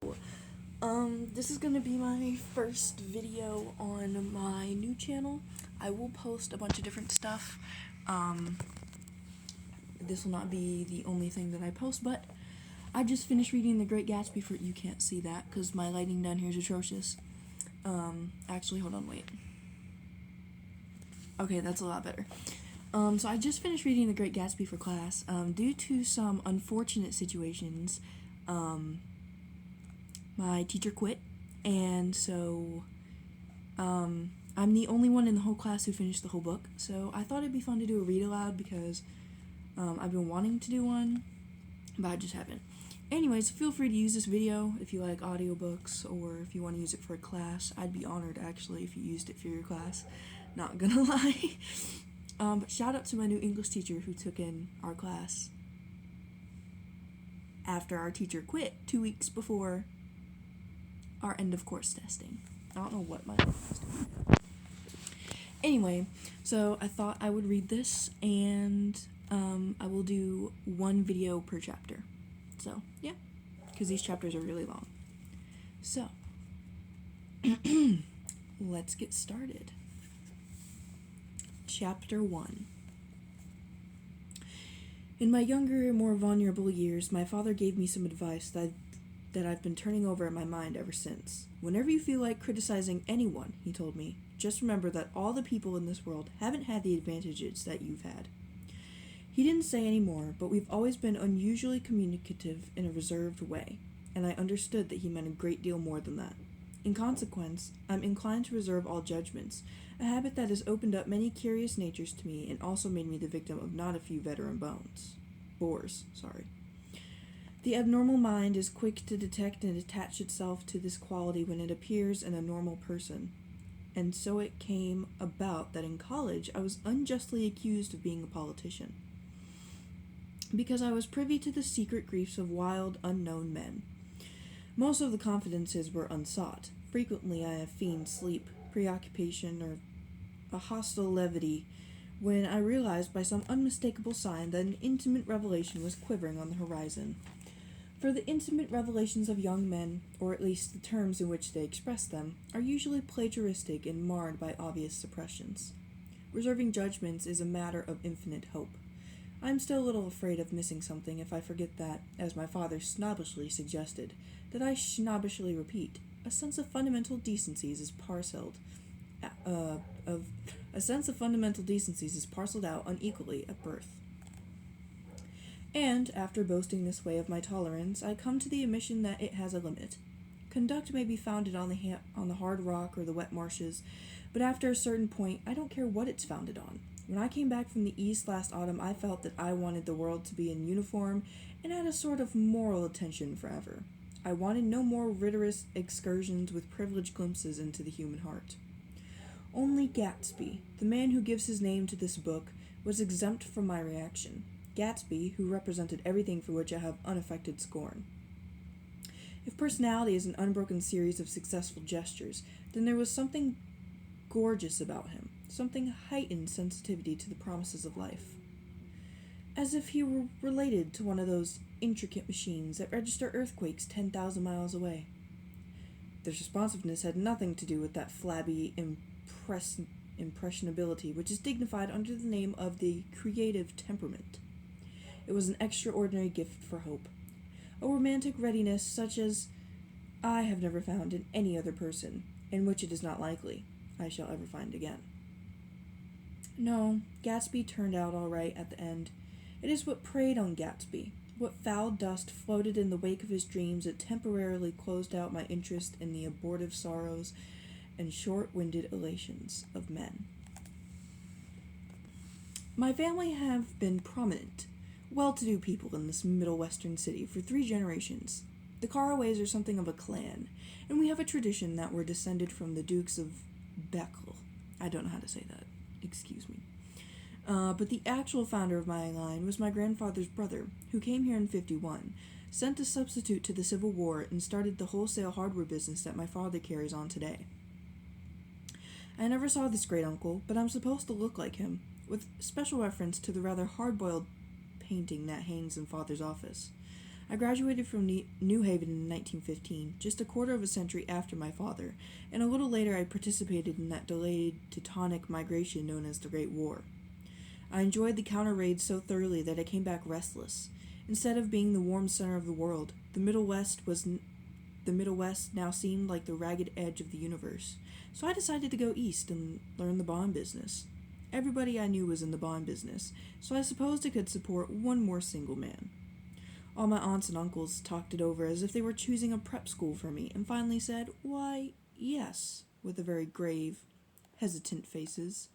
This is gonna be my first video on my new channel. I will post a bunch of different stuff. This will not be the only thing that I post, but I just finished reading The Great Gatsby for, you can't see that because my lighting down here is atrocious. Actually, hold on, wait. Okay, that's a lot better. So I just finished reading The Great Gatsby for class. Due to some unfortunate situations, my teacher quit, and so I'm the only one in the whole class who finished the whole book. So I thought it'd be fun to do a read aloud because I've been wanting to do one, but I just haven't. Anyways, feel free to use this video if you like audiobooks or if you want to use it for a class. I'd be honored actually if you used it for your class. Not gonna lie. But shout out to my new English teacher who took in our class after our teacher quit 2 weeks before our end of course testing. I don't know what my was doing. Anyway, so I thought I would read this, and I will do one video per chapter. So, yeah, because these chapters are really long. So, let's get started. Chapter 1. In my younger, more vulnerable years, my father gave me some advice that I've been turning over in my mind ever since. Whenever you feel like criticizing anyone, he told me, just remember that all the people in this world haven't had the advantages that you've had. He didn't say any more, but we've always been unusually communicative in a reserved way, and I understood that he meant a great deal more than that. In consequence, I'm inclined to reserve all judgments, a habit that has opened up many curious natures to me and also made me the victim of not a few veteran bores. The abnormal mind is quick to detect and attach itself to this quality when it appears in a normal person. And so it came about that in college I was unjustly accused of being a politician, because I was privy to the secret griefs of wild, unknown men. Most of the confidences were unsought. Frequently I have feigned sleep, preoccupation, or a hostile levity, when I realized by some unmistakable sign that an intimate revelation was quivering on the horizon. For the intimate revelations of young men, or at least the terms in which they express them, are usually plagiaristic and marred by obvious suppressions. Reserving judgments is a matter of infinite hope. I am still a little afraid of missing something if I forget that, as my father snobbishly suggested, that I snobbishly repeat, a sense of fundamental decencies is parceled out unequally at birth. And, after boasting this way of my tolerance, I come to the admission that it has a limit. Conduct may be founded on the hard rock or the wet marshes, but after a certain point, I don't care what it's founded on. When I came back from the East last autumn, I felt that I wanted the world to be in uniform and had a sort of moral attention forever. I wanted no more rigorous excursions with privileged glimpses into the human heart. Only Gatsby, the man who gives his name to this book, was exempt from my reaction. Gatsby, who represented everything for which I have unaffected scorn. If personality is an unbroken series of successful gestures, then there was something gorgeous about him, something heightened sensitivity to the promises of life. As if he were related to one of those intricate machines that register earthquakes 10,000 miles away. This responsiveness had nothing to do with that flabby impressionability which is dignified under the name of the creative temperament. It was an extraordinary gift for hope, a romantic readiness such as I have never found in any other person, and which it is not likely I shall ever find again. No, Gatsby turned out all right at the end. It is what preyed on Gatsby, what foul dust floated in the wake of his dreams that temporarily closed out my interest in the abortive sorrows and short-winded elations of men. My family have been prominent, well-to-do people in this Middle Western city for 3 generations. The Carraways are something of a clan, and we have a tradition that we're descended from the Dukes of Beckel. I don't know how to say that. Excuse me. But the actual founder of my line was my grandfather's brother, who came here in 1951, sent a substitute to the Civil War, and started the wholesale hardware business that my father carries on today. I never saw this great uncle, but I'm supposed to look like him, with special reference to the rather hard-boiled painting that hangs in Father's office. I graduated from New Haven in 1915, just a quarter of a century after my father, and a little later I participated in that delayed Teutonic migration known as the Great War. I enjoyed the counter raids so thoroughly that I came back restless. Instead of being the warm center of the world, the Middle West now seemed like the ragged edge of the universe. So I decided to go east and learn the bond business. Everybody I knew was in the bond business, so I supposed I could support one more single man. All my aunts and uncles talked it over as if they were choosing a prep school for me, and finally said, "Why, yes," with a very grave, hesitant faces.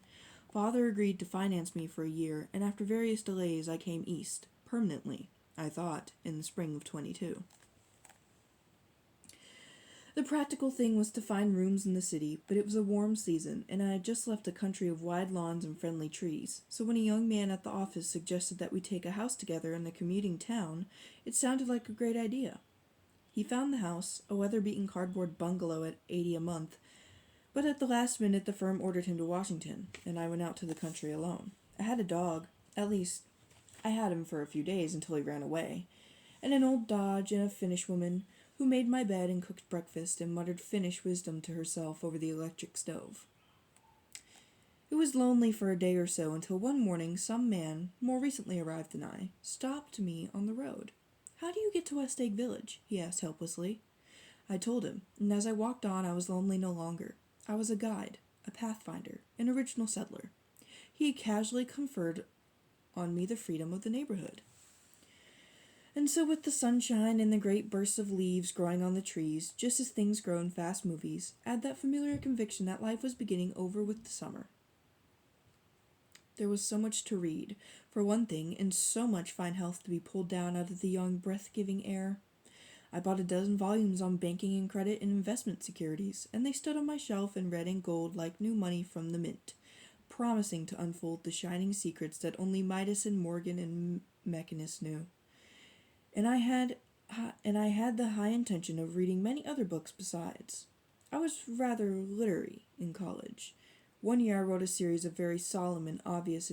Father agreed to finance me for a year, and after various delays I came east, permanently, I thought, in the spring of 22. The practical thing was to find rooms in the city, but it was a warm season, and I had just left a country of wide lawns and friendly trees, so when a young man at the office suggested that we take a house together in a commuting town, it sounded like a great idea. He found the house, a weather-beaten cardboard bungalow at $80 a month, but at the last minute the firm ordered him to Washington, and I went out to the country alone. I had a dog, at least I had him for a few days until he ran away, and an old Dodge and a Finnish woman who made my bed and cooked breakfast and muttered Finnish wisdom to herself over the electric stove. It was lonely for a day or so until one morning some man, more recently arrived than I, stopped me on the road. "How do you get to West Egg Village?" he asked helplessly. I told him, and as I walked on I was lonely no longer. I was a guide, a pathfinder, an original settler. He had casually conferred on me the freedom of the neighborhood. And so with the sunshine and the great bursts of leaves growing on the trees, just as things grow in fast movies, add that familiar conviction that life was beginning over with the summer. There was so much to read, for one thing, and so much fine health to be pulled down out of the young, breath-giving air. I bought a dozen volumes on banking and credit and investment securities, and they stood on my shelf in red and gold like new money from the mint, promising to unfold the shining secrets that only Midas and Morgan and Mechanus knew. And I had the high intention of reading many other books besides. I was rather literary in college. One year I wrote a series of very solemn and obvious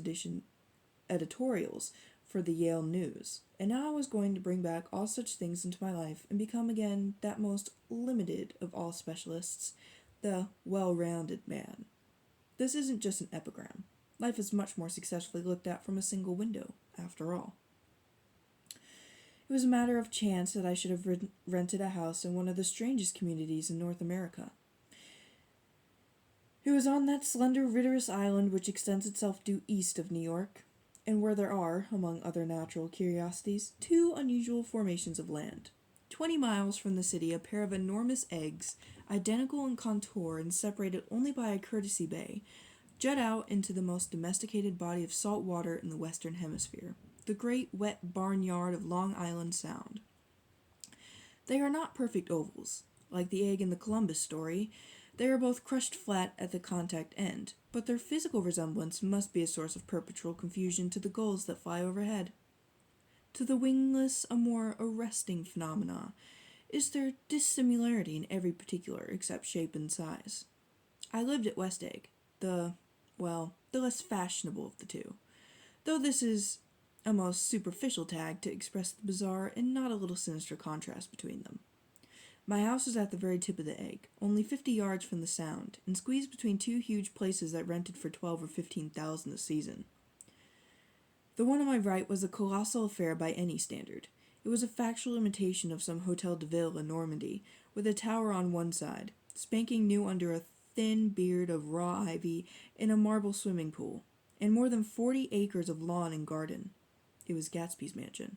editorials for the Yale News, and now I was going to bring back all such things into my life and become again that most limited of all specialists, the well-rounded man. This isn't just an epigram. Life is much more successfully looked at from a single window, after all. It was a matter of chance that I should have rented a house in one of the strangest communities in North America. It was on that slender Ritterus Island which extends itself due east of New York, and where there are, among other natural curiosities, two unusual formations of land. 20 miles from the city, a pair of enormous eggs, identical in contour and separated only by a courtesy bay, jut out into the most domesticated body of salt water in the Western Hemisphere, the great wet barnyard of Long Island Sound. They are not perfect ovals. Like the egg in the Columbus story, they are both crushed flat at the contact end, but their physical resemblance must be a source of perpetual confusion to the gulls that fly overhead. To the wingless, a more arresting phenomena is their dissimilarity in every particular except shape and size. I lived at West Egg, the less fashionable of the two, though this is a most superficial tag to express the bizarre and not a little sinister contrast between them. My house was at the very tip of the egg, only 50 yards from the Sound, and squeezed between two huge places that rented for $12,000 or $15,000 a season. The one on my right was a colossal affair by any standard. It was a factual imitation of some Hotel de Ville in Normandy, with a tower on one side, spanking new under a thin beard of raw ivy in a marble swimming pool, and more than 40 acres of lawn and garden. It was Gatsby's mansion.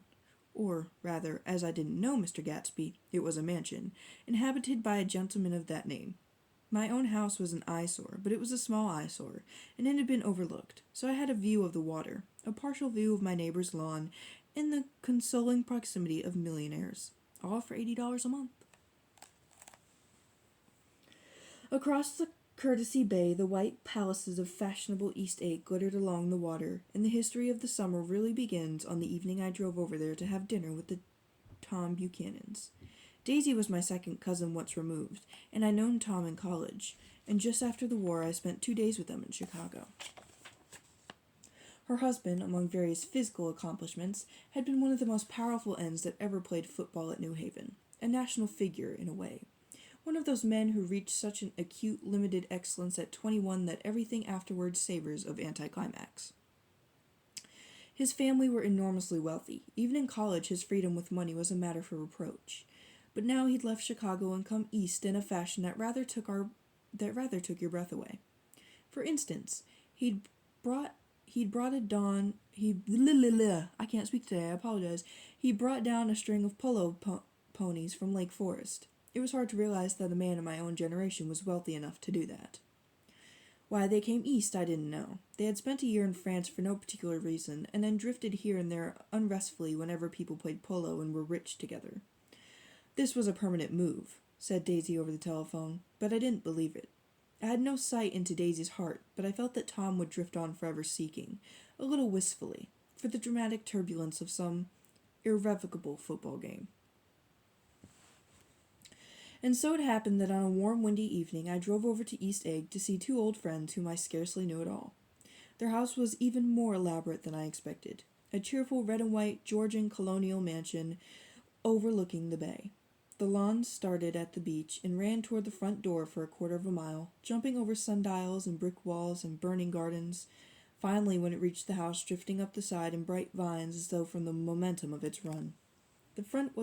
Or, rather, as I didn't know Mr. Gatsby, it was a mansion, inhabited by a gentleman of that name. My own house was an eyesore, but it was a small eyesore, and it had been overlooked, so I had a view of the water, a partial view of my neighbor's lawn, and the consoling proximity of millionaires, all for $80 a month. Across the Courtesy Bay, the white palaces of fashionable East Egg glittered along the water, and the history of the summer really begins on the evening I drove over there to have dinner with the Tom Buchanans. Daisy was my second cousin once removed, and I'd known Tom in college, and just after the war I spent 2 days with them in Chicago. Her husband, among various physical accomplishments, had been one of the most powerful ends that ever played football at New Haven, a national figure in a way. One of those men who reach such an acute, limited excellence at 21 that everything afterwards savors of anticlimax. His family were enormously wealthy. Even in college, his freedom with money was a matter for reproach. But now he'd left Chicago and come east in a fashion that rather took your breath away. For instance, he'd brought a don he I can't speak today, I apologize. He brought down a string of ponies from Lake Forest. It was hard to realize that a man in my own generation was wealthy enough to do that. Why they came east, I didn't know. They had spent a year in France for no particular reason, and then drifted here and there unrestfully whenever people played polo and were rich together. This was a permanent move, said Daisy over the telephone, but I didn't believe it. I had no sight into Daisy's heart, but I felt that Tom would drift on forever seeking, a little wistfully, for the dramatic turbulence of some irrevocable football game. And so it happened that on a warm, windy evening I drove over to East Egg to see two old friends whom I scarcely knew at all. Their house was even more elaborate than I expected, a cheerful red and white Georgian colonial mansion overlooking the bay. The lawn started at the beach and ran toward the front door for a quarter of a mile, jumping over sundials and brick walls and burning gardens. Finally, when it reached the house, drifting up the side in bright vines as though from the momentum of its run. The front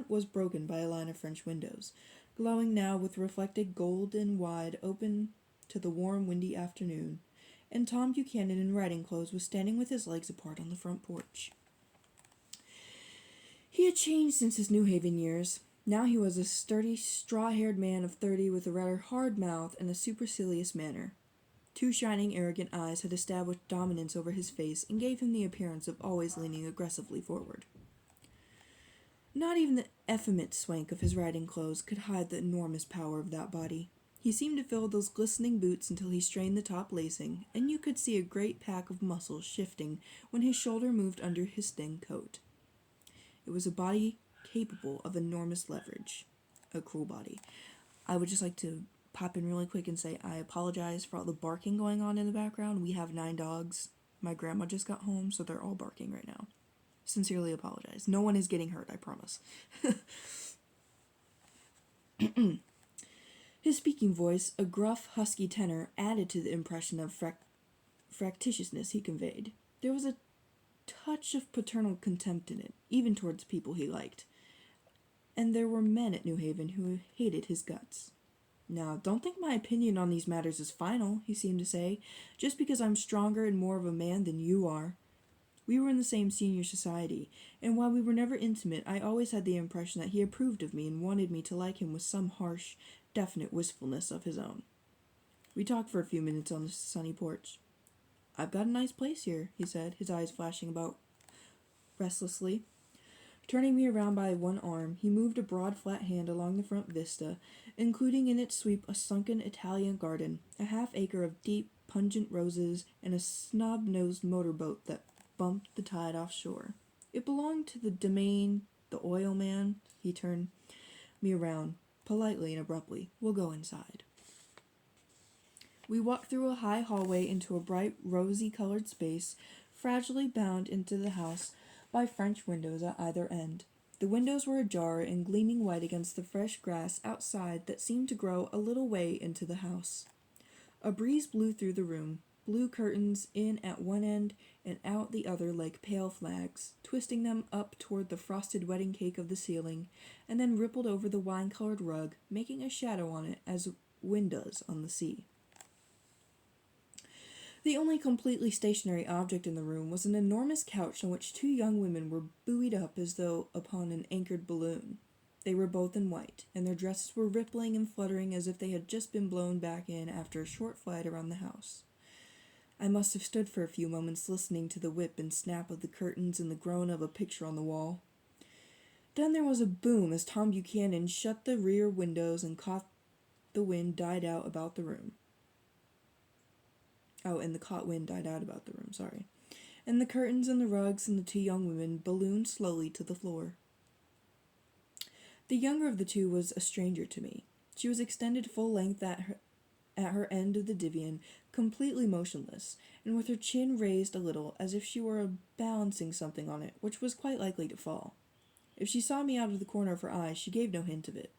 was broken by a line of French windows, glowing now with reflected gold and wide open to the warm, windy afternoon, and Tom Buchanan in riding clothes was standing with his legs apart on the front porch. He had changed since his New Haven years. Now he was a sturdy, straw-haired man of 30 with a rather hard mouth and a supercilious manner. Two shining, arrogant eyes had established dominance over his face and gave him the appearance of always leaning aggressively forward. Not even the effeminate swank of his riding clothes could hide the enormous power of that body. He seemed to fill those glistening boots until he strained the top lacing, and you could see a great pack of muscles shifting when his shoulder moved under his thin coat. It was a body capable of enormous leverage. A cruel body. I would just like to pop in really quick and say I apologize for all the barking going on in the background. We have 9 dogs. My grandma just got home, so they're all barking right now. Sincerely apologize. No one is getting hurt, I promise. His speaking voice, a gruff, husky tenor, added to the impression of fractiousness he conveyed. There was a touch of paternal contempt in it, even towards people he liked. And there were men at New Haven who hated his guts. Now, don't think my opinion on these matters is final, he seemed to say, just because I'm stronger and more of a man than you are. We were in the same senior society, and while we were never intimate, I always had the impression that he approved of me and wanted me to like him with some harsh, definite wistfulness of his own. We talked for a few minutes on the sunny porch. "I've got a nice place here," he said, his eyes flashing about restlessly. Turning me around by one arm, he moved a broad, flat hand along the front vista, including in its sweep a sunken Italian garden, a half-acre of deep, pungent roses, and a snub-nosed motorboat that bumped the tide offshore. It belonged to the domain, the oil man. He turned me around, politely and abruptly. "We'll go inside." We walked through a high hallway into a bright, rosy-colored space, fragilely bound into the house by French windows at either end. The windows were ajar and gleaming white against the fresh grass outside that seemed to grow a little way into the house. A breeze blew through the room, blue curtains in at one end and out the other like pale flags, twisting them up toward the frosted wedding cake of the ceiling, and then rippled over the wine-colored rug, making a shadow on it as wind does on the sea. The only completely stationary object in the room was an enormous couch on which 2 young women were buoyed up as though upon an anchored balloon. They were both in white, and their dresses were rippling and fluttering as if they had just been blown back in after a short flight around the house. I must have stood for a few moments listening to the whip and snap of the curtains and the groan of a picture on the wall. Then there was a boom as Tom Buchanan shut the rear windows and caught the wind died out about the room. And the caught wind died out about the room, sorry. And the curtains and the rugs and the 2 young women ballooned slowly to the floor. The younger of the 2 was a stranger to me. She was extended full length at at her end of the divan, completely motionless, and with her chin raised a little as if she were balancing something on it, which was quite likely to fall. If she saw me out of the corner of her eye, she gave no hint of it.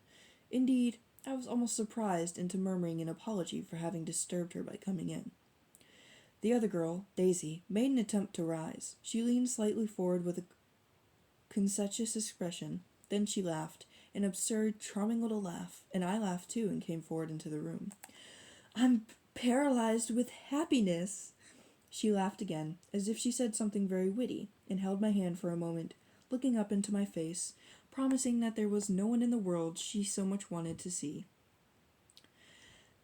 Indeed, I was almost surprised into murmuring an apology for having disturbed her by coming in. The other girl, Daisy, made an attempt to rise. She leaned slightly forward with a conscientious expression. Then she laughed, an absurd, charming little laugh, and I laughed too and came forward into the room. "I'm paralyzed with happiness." She laughed again, as if she said something very witty, and held my hand for a moment, looking up into my face, promising that there was no one in the world she so much wanted to see.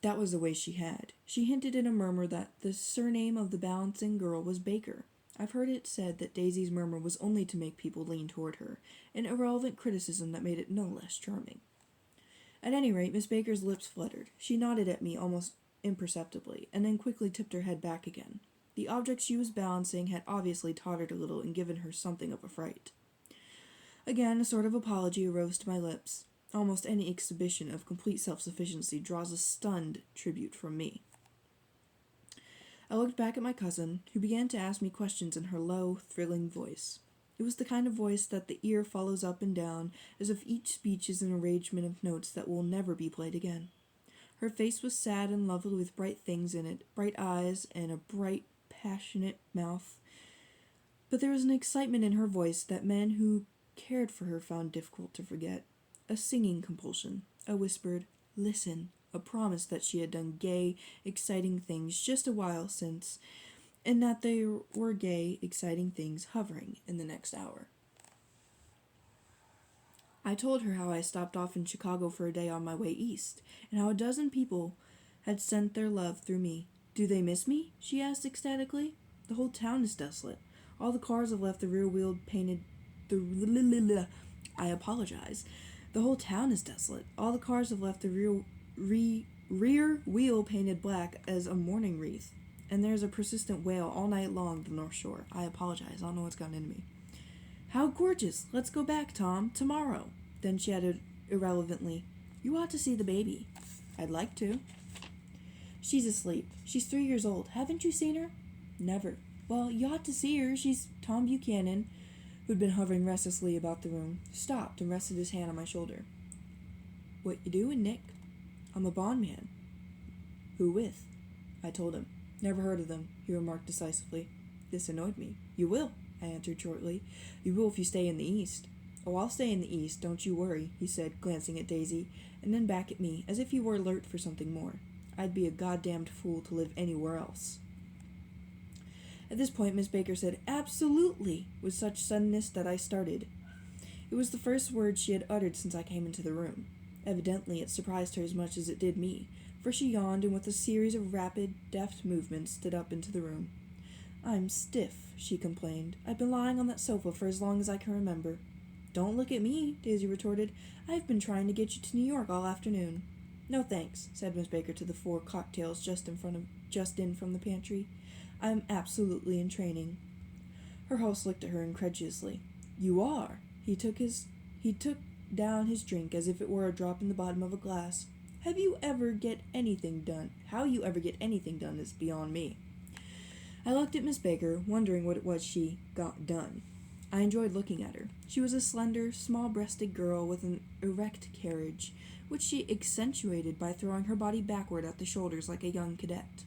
That was the way she had. She hinted in a murmur that the surname of the balancing girl was Baker. I've heard it said that Daisy's murmur was only to make people lean toward her, an irrelevant criticism that made it no less charming. At any rate, Miss Baker's lips fluttered. She nodded at me almost imperceptibly, and then quickly tipped her head back again. The object she was balancing had obviously tottered a little and given her something of a fright. Again, a sort of apology arose to my lips. Almost any exhibition of complete self-sufficiency draws a stunned tribute from me. I looked back at my cousin, who began to ask me questions in her low, thrilling voice. It was the kind of voice that the ear follows up and down, as if each speech is an arrangement of notes that will never be played again. Her face was sad and lovely with bright things in it, bright eyes and a bright, passionate mouth. But there was an excitement in her voice that men who cared for her found difficult to forget. A singing compulsion, a whispered, "Listen," a promise that she had done gay, exciting things just a while since, and that there were gay, exciting things hovering in the next hour. I told her how I stopped off in Chicago for a day on my way east, and how a dozen people had sent their love through me. "Do they miss me?" she asked ecstatically. "The whole town is desolate. All the cars have left the rear wheel painted I apologize. The whole town is desolate. All the cars have left the rear wheel painted black as a mourning wreath. And there's a persistent wail all night along the North Shore. I apologize. I don't know what's gotten into me. How gorgeous. Let's go back, Tom. Tomorrow." Then she added irrelevantly, "You ought to see the baby." "I'd like to." "She's asleep. She's 3 years old. Haven't you seen her?" "Never." "Well, you ought to see her. She's..." Tom Buchanan, who'd been hovering restlessly about the room, stopped and rested his hand on my shoulder. "What you doing, Nick?" "I'm a bondman." "Who with?" I told him. "Never heard of them," he remarked decisively. This annoyed me. "You will," I answered shortly. "You will if you stay in the East." "Oh, I'll stay in the East, don't you worry," he said, glancing at Daisy, and then back at me, as if he were alert for something more. I'd be a goddamned fool to live anywhere else. At this point, Miss Baker said, "Absolutely," with such suddenness that I started. It was the first word she had uttered since I came into the room. Evidently, it surprised her as much as it did me, for she yawned and with a series of rapid, deft movements stood up into the room. "I'm stiff," she complained. "I've been lying on that sofa for as long as I can remember." "Don't look at me," Daisy retorted. "I've been trying to get you to New York all afternoon." "No thanks," said Miss Baker to the 4 cocktails just in from the pantry. "I'm absolutely in training." Her host looked at her incredulously. "You are?" He took down his drink as if it were a drop in the bottom of a glass. How you ever get anything done is beyond me." I looked at Miss Baker, wondering what it was she got done. I enjoyed looking at her. She was a slender, small-breasted girl with an erect carriage, which she accentuated by throwing her body backward at the shoulders like a young cadet.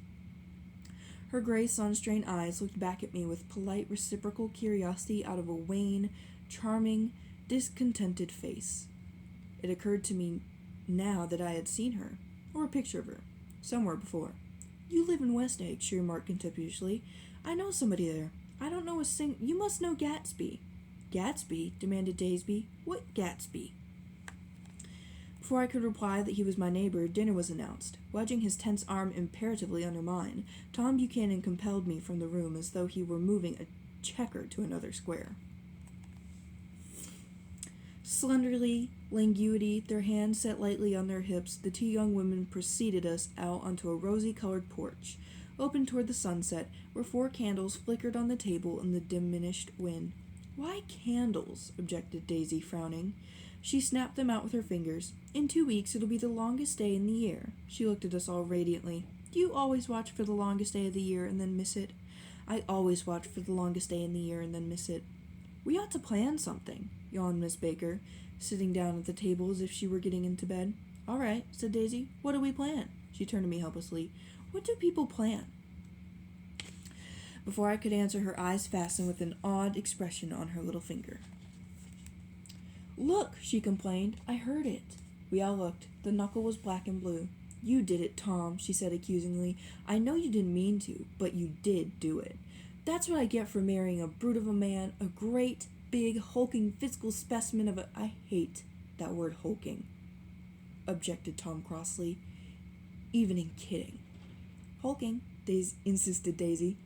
Her gray, sun-strained eyes looked back at me with polite, reciprocal curiosity out of a wan, charming, discontented face. It occurred to me now that I had seen her, or a picture of her, somewhere before. "You live in West Egg," she remarked contemptuously. "I know somebody there. I don't know You must know Gatsby." "Gatsby?" demanded Daisy. "What Gatsby?" Before I could reply that he was my neighbor, dinner was announced. Wedging his tense arm imperatively under mine, Tom Buchanan compelled me from the room as though he were moving a checker to another square. Slenderly, languidly, their hands set lightly on their hips, the 2 young women preceded us out onto a rosy-colored porch, open toward the sunset, where 4 candles flickered on the table in the diminished wind. "Why candles?" objected Daisy, frowning. She snapped them out with her fingers. In 2 weeks, it'll be the longest day in the year. She looked at us all radiantly. Do you always watch for the longest day of the year and then miss it? I always watch for the longest day in the year and then miss it. We ought to plan something, yawned Miss Baker, sitting down at the table as if she were getting into bed. All right, said Daisy. What do we plan? She turned to me helplessly. What do people plan? Before I could answer, her eyes fastened with an odd expression on her little finger. Look, she complained. I heard it. We all looked. The knuckle was black and blue. You did it, Tom, she said accusingly. I know you didn't mean to, but you did do it. That's what I get for marrying a brute of a man, a great, big, hulking physical specimen of a... I hate that word hulking, objected Tom crossly. Even in kidding. Hulking, insisted Daisy.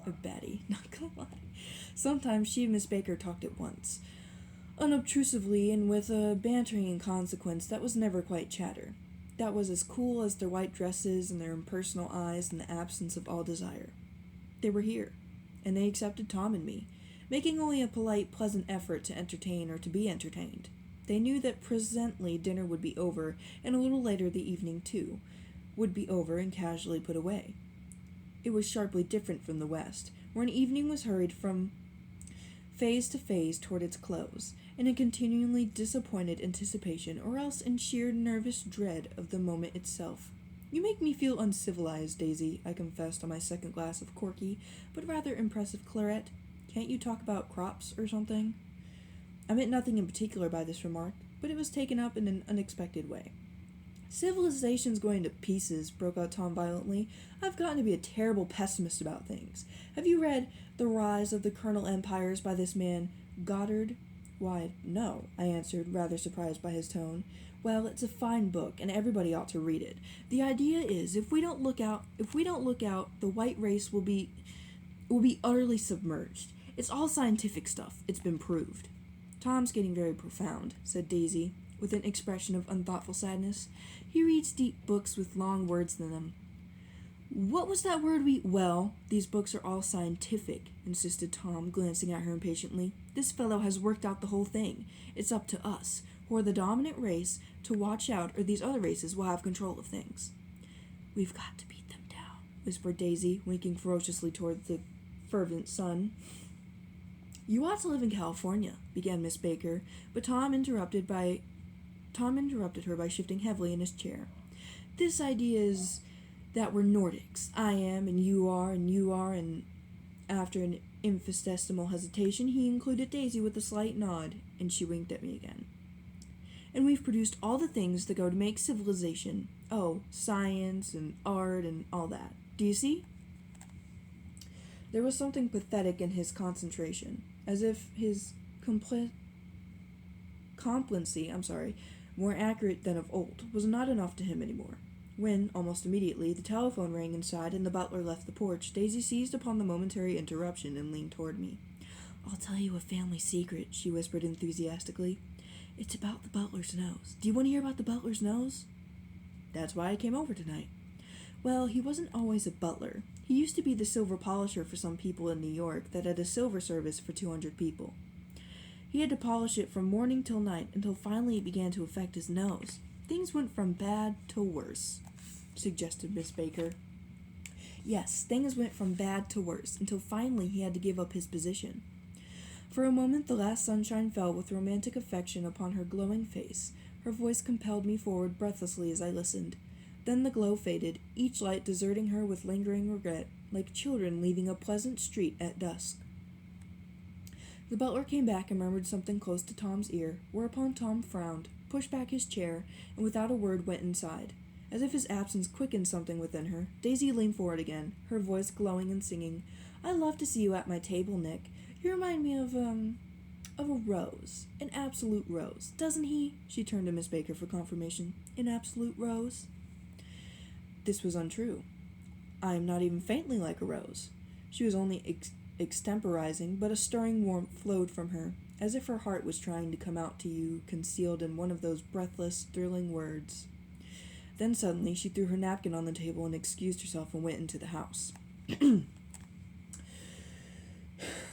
A baddie, not gonna lie. Sometimes she and Miss Baker talked at once, unobtrusively and with a bantering consequence that was never quite chatter. That was as cool as their white dresses and their impersonal eyes and the absence of all desire. They were here, and they accepted Tom and me, making only a polite, pleasant effort to entertain or to be entertained. They knew that presently dinner would be over, and a little later the evening, too, would be over and casually put away. It was sharply different from the West, where an evening was hurried from phase to phase toward its close, in a continually disappointed anticipation or else in sheer nervous dread of the moment itself. You make me feel uncivilized, Daisy, I confessed on my second glass of corky, but rather impressive claret. Can't you talk about crops or something? I meant nothing in particular by this remark, but it was taken up in an unexpected way. Civilization's going to pieces, broke out Tom violently. I've gotten to be a terrible pessimist about things. Have you read The Rise of the Colonial Empires by this man, Goddard? Why, no, I answered, rather surprised by his tone. Well, it's a fine book, and everybody ought to read it. The idea is, if we don't look out, the white race will be utterly submerged. It's all scientific stuff. It's been proved. Tom's getting very profound, said Daisy, with an expression of unthoughtful sadness. He reads deep books with long words in them. What was that word Well, these books are all scientific, insisted Tom, glancing at her impatiently. This fellow has worked out the whole thing. It's up to us, who are the dominant race, to watch out, or these other races will have control of things. We've got to beat them down, whispered Daisy, winking ferociously toward the fervent sun. You ought to live in California, began Miss Baker, but Tom interrupted her by shifting heavily in his chair. This idea is that we're Nordics. I am, and you are, and after an infinitesimal hesitation, he included Daisy with a slight nod, and she winked at me again. And we've produced all the things that go to make civilization. Oh, science and art and all that. Do you see? There was something pathetic in his concentration, as if his complacency, more accurate than of old, was not enough to him anymore. When, almost immediately, the telephone rang inside and the butler left the porch, Daisy seized upon the momentary interruption and leaned toward me. I'll tell you a family secret, she whispered enthusiastically. It's about the butler's nose. Do you want to hear about the butler's nose? That's why I came over tonight. Well, he wasn't always a butler. He used to be the silver polisher for some people in New York that had a silver service for 200 people. He had to polish it from morning till night until finally it began to affect his nose. Things went from bad to worse, suggested Miss Baker. Yes, things went from bad to worse until finally he had to give up his position. For a moment the last sunshine fell with romantic affection upon her glowing face. Her voice compelled me forward breathlessly as I listened. Then the glow faded, each light deserting her with lingering regret, like children leaving a pleasant street at dusk. The butler came back and murmured something close to Tom's ear, whereupon Tom frowned, pushed back his chair, and without a word went inside. As if his absence quickened something within her, Daisy leaned forward again, her voice glowing and singing. I love to see you at my table, Nick. You remind me of a rose. An absolute rose, doesn't he? She turned to Miss Baker for confirmation. An absolute rose? This was untrue. I am not even faintly like a rose. She was only extemporizing, but a stirring warmth flowed from her, as if her heart was trying to come out to you, concealed in one of those breathless, thrilling words. Then suddenly she threw her napkin on the table and excused herself and went into the house.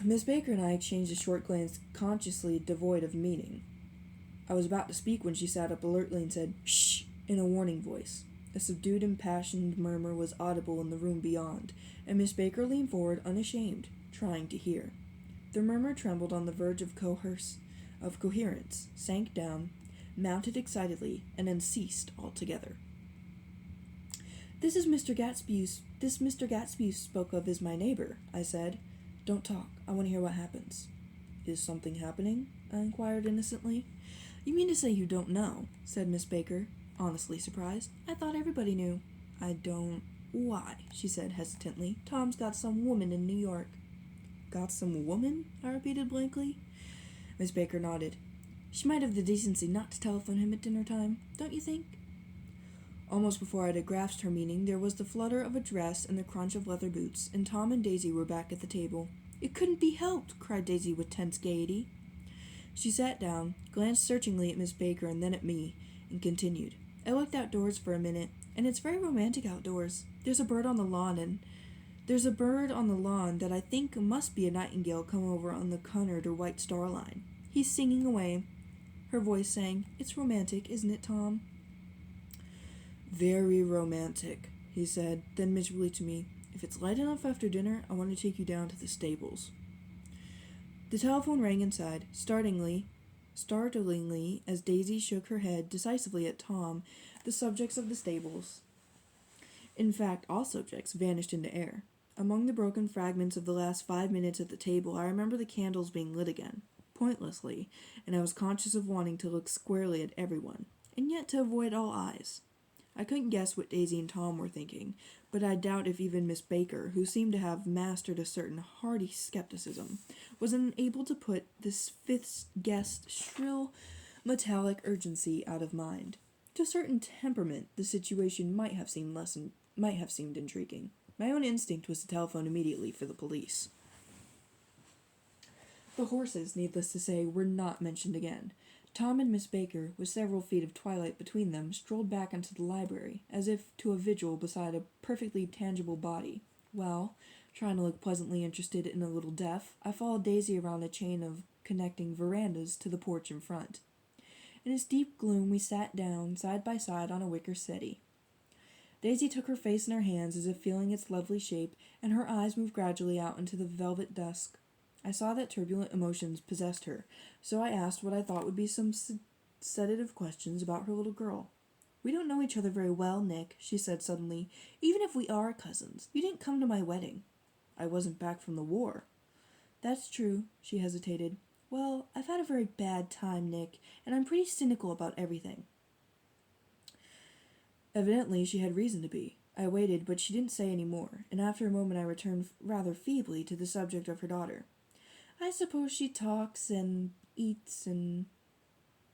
Miss Baker and I exchanged a short glance consciously devoid of meaning. I was about to speak when she sat up alertly and said, "Shh," in a warning voice. A subdued, impassioned murmur was audible in the room beyond, and Miss Baker leaned forward unashamed, trying to hear. The murmur trembled on the verge of coherence, sank down, mounted excitedly, and then ceased altogether. This Mr. Gatsby you spoke of is my neighbor," I said. "Don't talk. I want to hear what happens." "Is something happening?" I inquired innocently. "You mean to say you don't know?" said Miss Baker, honestly surprised. "I thought everybody knew." "I don't." "Why?" she said hesitantly. "Tom's got some woman in New York." "Got some woman?" I repeated blankly. Miss Baker nodded. "She might have the decency not to telephone him at dinner time, don't you think?" Almost before I had grasped her meaning, there was the flutter of a dress and the crunch of leather boots, and Tom and Daisy were back at the table. "It couldn't be helped!" cried Daisy with tense gaiety. She sat down, glanced searchingly at Miss Baker and then at me, and continued. "I looked outdoors for a minute, and it's very romantic outdoors. There's a bird on the lawn that I think must be a nightingale come over on the Cunard or White Star Line. He's singing away." Her voice sang. "It's romantic, isn't it, Tom?" "Very romantic," he said, then miserably to me, "If it's light enough after dinner, I want to take you down to the stables." The telephone rang inside, startlingly, as Daisy shook her head decisively at Tom, the subjects of the stables. In fact, all subjects vanished into air. Among the broken fragments of the last 5 minutes at the table, I remember the candles being lit again, pointlessly, and I was conscious of wanting to look squarely at everyone, and yet to avoid all eyes. I couldn't guess what Daisy and Tom were thinking, but I doubt if even Miss Baker, who seemed to have mastered a certain hearty skepticism, was unable to put this fifth guest's shrill, metallic urgency out of mind. To a certain temperament, the situation might have seemed intriguing. My own instinct was to telephone immediately for the police. The horses, needless to say, were not mentioned again. Tom and Miss Baker, with several feet of twilight between them, strolled back into the library, as if to a vigil beside a perfectly tangible body. Well, trying to look pleasantly interested and a little deaf, I followed Daisy around a chain of connecting verandas to the porch in front. In its deep gloom, we sat down, side by side, on a wicker settee. Daisy took her face in her hands as if feeling its lovely shape, and her eyes moved gradually out into the velvet dusk. I saw that turbulent emotions possessed her, so I asked what I thought would be some sedative questions about her little girl. "We don't know each other very well, Nick," she said suddenly. "Even if we are cousins, you didn't come to my wedding." "I wasn't back from the war." "That's true," she hesitated. "Well, I've had a very bad time, Nick, and I'm pretty cynical about everything." Evidently she had reason to be. I waited, but she didn't say any more, and after a moment I returned rather feebly to the subject of her daughter. "I suppose she talks and eats and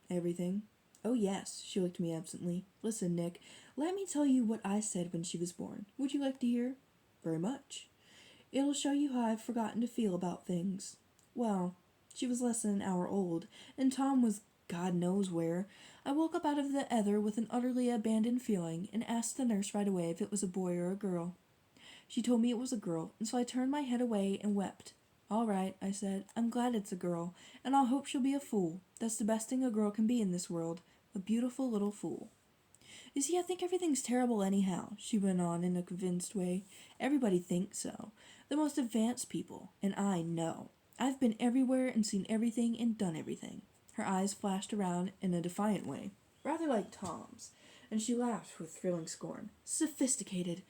everything." "Oh, yes," she looked at me absently. "Listen, Nick, let me tell you what I said when she was born. Would you like to hear?" "Very much." "It'll show you how I've forgotten to feel about things. Well, she was less than an hour old, and Tom was God knows where. I woke up out of the ether with an utterly abandoned feeling, and asked the nurse right away if it was a boy or a girl. She told me it was a girl, and so I turned my head away and wept. 'All right,' I said, 'I'm glad it's a girl, and I'll hope she'll be a fool. That's the best thing a girl can be in this world, a beautiful little fool.' You see, I think everything's terrible anyhow," she went on in a convinced way. "Everybody thinks so. The most advanced people. And I know. I've been everywhere and seen everything and done everything." Her eyes flashed around in a defiant way, rather like Tom's, and she laughed with thrilling scorn. "Sophisticated.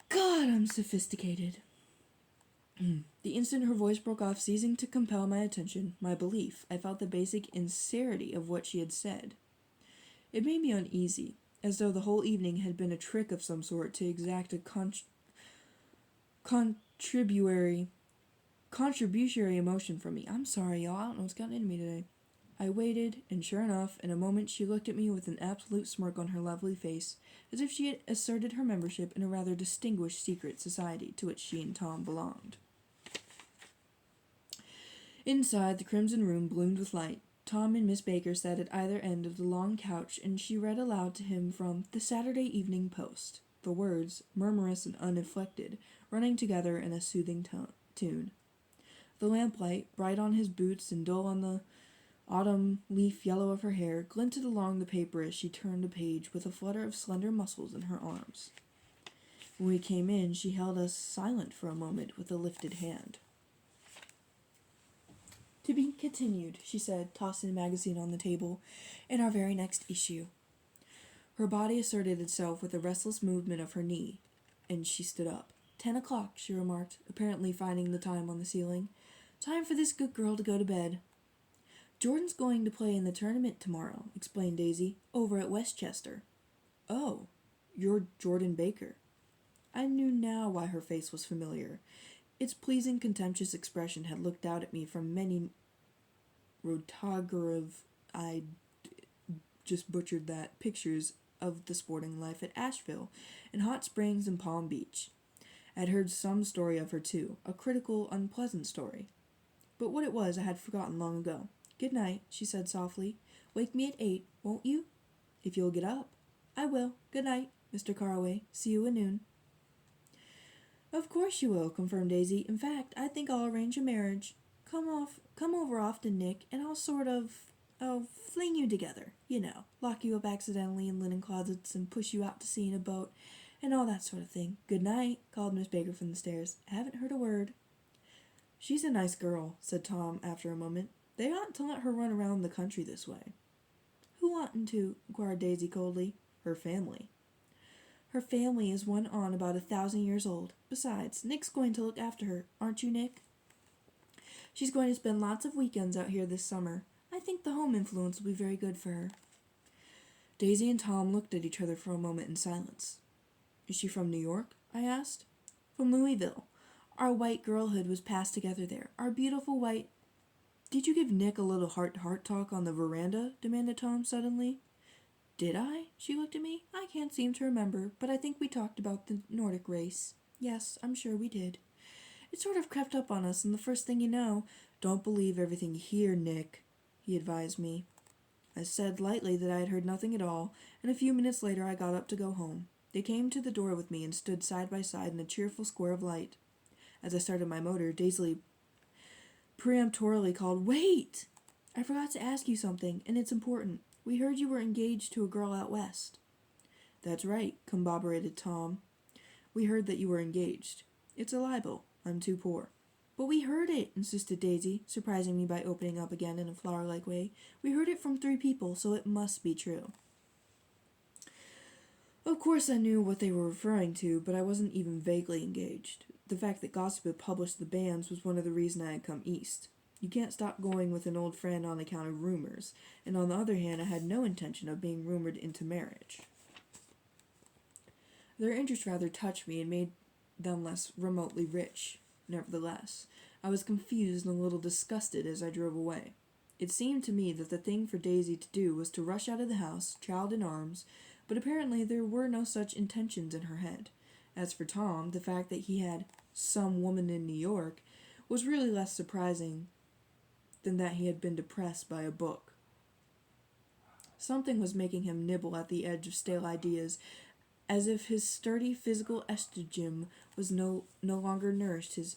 God, I'm sophisticated." The instant her voice broke off, ceasing to compel my attention, my belief, I felt the basic insincerity of what she had said. It made me uneasy, as though the whole evening had been a trick of some sort to exact a contributory emotion from me. I'm sorry, y'all. I don't know what's gotten into me today. I waited, and sure enough, in a moment she looked at me with an absolute smirk on her lovely face, as if she had asserted her membership in a rather distinguished secret society to which she and Tom belonged. Inside, the crimson room bloomed with light. Tom and Miss Baker sat at either end of the long couch, and she read aloud to him from The Saturday Evening Post, the words, murmurous and uninflected, running together in a soothing tune. The lamplight, bright on his boots and dull on Autumn leaf yellow of her hair glinted along the paper as she turned a page with a flutter of slender muscles in her arms. When we came in, she held us silent for a moment with a lifted hand. "To be continued," she said, tossing a magazine on the table, "in our very next issue." Her body asserted itself with a restless movement of her knee, and she stood up. 10 o'clock, she remarked, apparently finding the time on the ceiling. "Time for this good girl to go to bed." "Jordan's going to play in the tournament tomorrow," explained Daisy, "over at Westchester." "Oh, you're Jordan Baker." I knew now why her face was familiar. Its pleasing, contemptuous expression had looked out at me from many rotogravure, I just butchered that, pictures of the sporting life at Asheville, and Hot Springs and Palm Beach. I had heard some story of her too, a critical, unpleasant story. But what it was I had forgotten long ago. "Good night," she said softly. "Wake me at 8, won't you?" "If you'll get up." "I will. Good night, Mr. Carraway. See you at noon." "Of course you will," confirmed Daisy. "In fact, I think I'll arrange a marriage. Come over often, Nick, and I'll fling you together. Lock you up accidentally in linen closets and push you out to sea in a boat, and all that sort of thing." "Good night," called Miss Baker from the stairs. "I haven't heard a word." "She's a nice girl," said Tom after a moment. "They oughtn't to let her run around the country this way." "Who oughtn't to?" inquired Daisy coldly. "Her family." "Her family is one on about 1,000 years old. Besides, Nick's going to look after her, aren't you, Nick? She's going to spend lots of weekends out here this summer. I think the home influence will be very good for her." Daisy and Tom looked at each other for a moment in silence. "Is she from New York?" I asked. "From Louisville. Our white girlhood was passed together there. Our beautiful white—" "Did you give Nick a little heart-to-heart talk on the veranda?" demanded Tom suddenly. "Did I?" She looked at me. "I can't seem to remember, but I think we talked about the Nordic race. Yes, I'm sure we did. It sort of crept up on us, and the first thing you know—" "Don't believe everything you hear, Nick," he advised me. I said lightly that I had heard nothing at all, and a few minutes later I got up to go home. They came to the door with me and stood side by side in a cheerful square of light. As I started my motor, Daisy peremptorily called, "Wait! I forgot to ask you something, and it's important. We heard you were engaged to a girl out west." "That's right," corroborated Tom. "We heard that you were engaged. It's a libel. I'm too poor." "But we heard it," insisted Daisy, surprising me by opening up again in a flower-like way. "We heard it from 3 people, so it must be true." Of course I knew what they were referring to, but I wasn't even vaguely engaged. The fact that Gatsby published the bans was one of the reasons I had come east. You can't stop going with an old friend on account of rumors, and on the other hand I had no intention of being rumored into marriage. Their interest rather touched me and made them less remotely rich. Nevertheless, I was confused and a little disgusted as I drove away. It seemed to me that the thing for Daisy to do was to rush out of the house, child in arms, but apparently there were no such intentions in her head. As for Tom, the fact that he had "some woman in New York" was really less surprising than that he had been depressed by a book. Something was making him nibble at the edge of stale ideas, as if his sturdy physical estrogen was no longer nourished his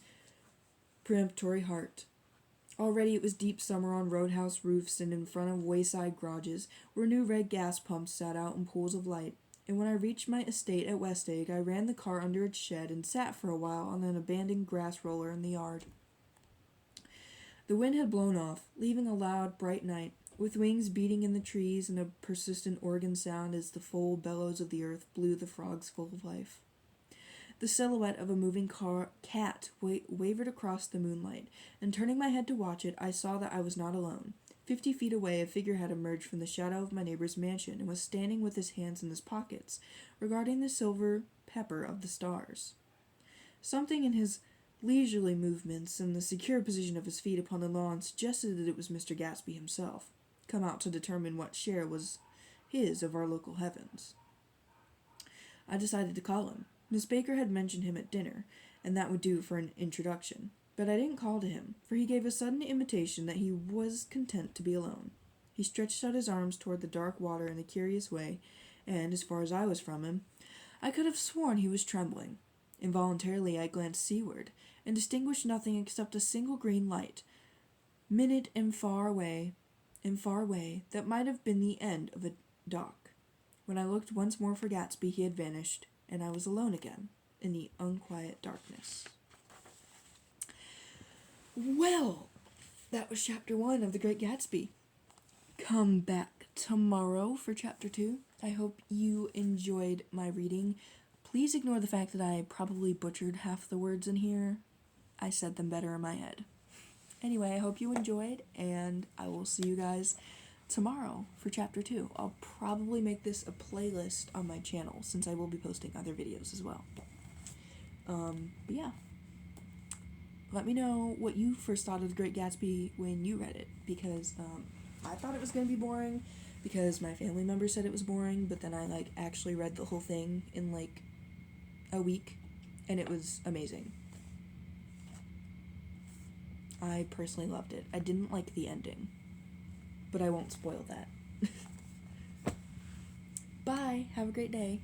peremptory heart. Already it was deep summer on roadhouse roofs and in front of wayside garages, where new red gas pumps sat out in pools of light, and when I reached my estate at West Egg, I ran the car under its shed and sat for a while on an abandoned grass roller in the yard. The wind had blown off, leaving a loud, bright night, with wings beating in the trees and a persistent organ sound as the full bellows of the earth blew the frogs full of life. The silhouette of a moving cat wavered across the moonlight, and turning my head to watch it, I saw that I was not alone. 50 feet away, a figure had emerged from the shadow of my neighbor's mansion and was standing with his hands in his pockets, regarding the silver pepper of the stars. Something in his leisurely movements and the secure position of his feet upon the lawn suggested that it was Mr. Gatsby himself, come out to determine what share was his of our local heavens. I decided to call him. Miss Baker had mentioned him at dinner, and that would do for an introduction. But I didn't call to him, for he gave a sudden intimation that he was content to be alone. He stretched out his arms toward the dark water in a curious way, and, as far as I was from him, I could have sworn he was trembling. Involuntarily I glanced seaward, and distinguished nothing except a single green light, minute and far away, and far away that might have been the end of a dock. When I looked once more for Gatsby, he had vanished, and I was alone again in the unquiet darkness. Well, that was chapter 1 of The Great Gatsby. Come back tomorrow for chapter 2. I hope you enjoyed my reading. Please ignore the fact that I probably butchered half the words in here. I said them better in my head. Anyway, I hope you enjoyed, and I will see you guys tomorrow for chapter 2. I'll probably make this a playlist on my channel, since I will be posting other videos as well. But yeah. Let me know what you first thought of The Great Gatsby when you read it, because I thought it was going to be boring, because my family members said it was boring, but then I actually read the whole thing in a week, and it was amazing. I personally loved it. I didn't like the ending, but I won't spoil that. Bye. Have a great day.